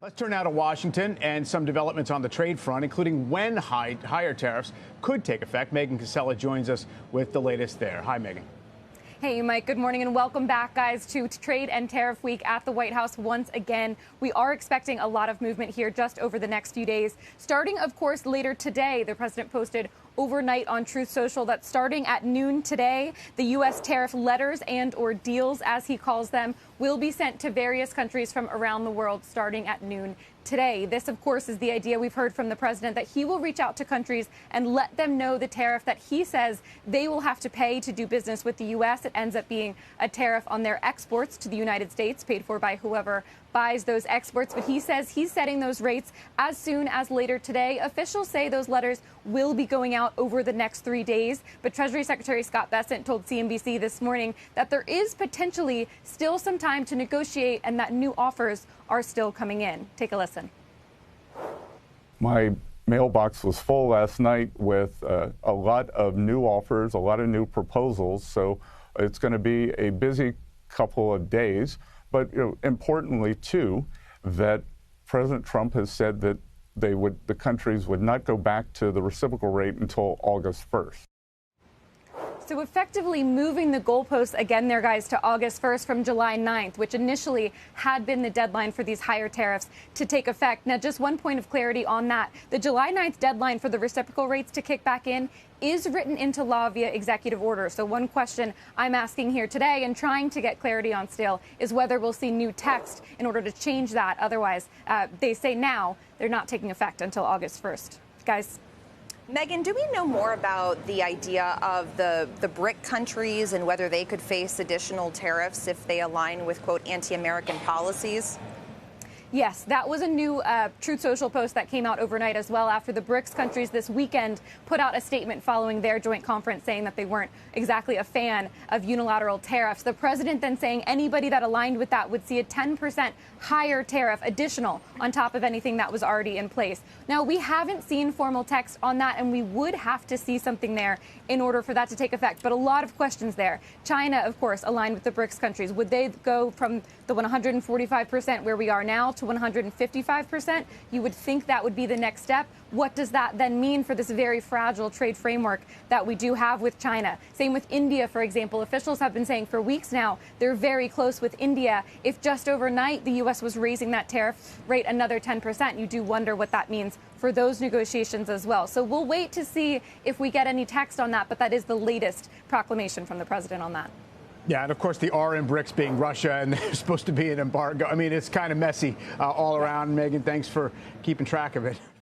Let's turn now to Washington and some developments on the trade front, including when higher tariffs could take effect. Megan Cassella joins us with the latest there. Hi, Megan. Hey, Mike. Good morning and welcome back, guys, to Trade and Tariff Week at the White House once again. We are expecting a lot of movement here just over the next few days. Starting, of course, later today, the president posted overnight on Truth Social that starting at noon today, the U.S. tariff letters and or deals, as he calls them, will be sent to various countries from around the world starting at noon today. This, of course, is the idea we've heard from the president, that he will reach out to countries and let them know the tariff that he says they will have to pay to do business with the U.S. It ends up being a tariff on their exports to the United States, paid for by whoever buys those exports. But he says he's setting those rates as soon as later today. Officials say those letters will be going out over the next 3 days. But Treasury Secretary Scott Bessent told CNBC this morning that there is potentially still some time to negotiate and that new offers are still coming in. Take a listen. My mailbox was full last night with a lot of new offers, a lot of new proposals. So it's going to be a busy couple of days. But importantly, too, that President Trump has said that the countries would not go back to the reciprocal rate until August 1st. So effectively moving the goalposts again there, guys, to August 1st from July 9th, which initially had been the deadline for these higher tariffs to take effect. Now, just one point of clarity on that. The July 9th deadline for the reciprocal rates to kick back in is written into law via executive order. So one question I'm asking here today and trying to get clarity on still is whether we'll see new text in order to change that. Otherwise, they say now they're not taking effect until August 1st. Guys. Megan, do we know more about the idea of the BRIC countries and whether they could face additional tariffs if they align with, quote, anti-American policies? Yes, that was a new Truth Social post that came out overnight as well after the BRICS countries this weekend put out a statement following their joint conference saying that they weren't exactly a fan of unilateral tariffs. The president then saying anybody that aligned with that would see a 10% higher tariff additional on top of anything that was already in place. Now, we haven't seen formal text on that, and we would have to see something there in order for that to take effect. But a lot of questions there. China, of course, aligned with the BRICS countries. Would they go from the 145% where we are now to 155%? You would think that would be the next step. What does that then mean for this very fragile trade framework that we do have with China? Same with India, for example. Officials have been saying for weeks now they're very close with India. If just overnight the U.S. was raising that tariff rate another 10%, you do wonder what that means for those negotiations as well. So we'll wait to see if we get any text on that, but that is the latest proclamation from the president on that. Yeah, and of course the R in BRICS being Russia, and there's supposed to be an embargo. I mean, it's kind of messy all around. Megan, thanks for keeping track of it.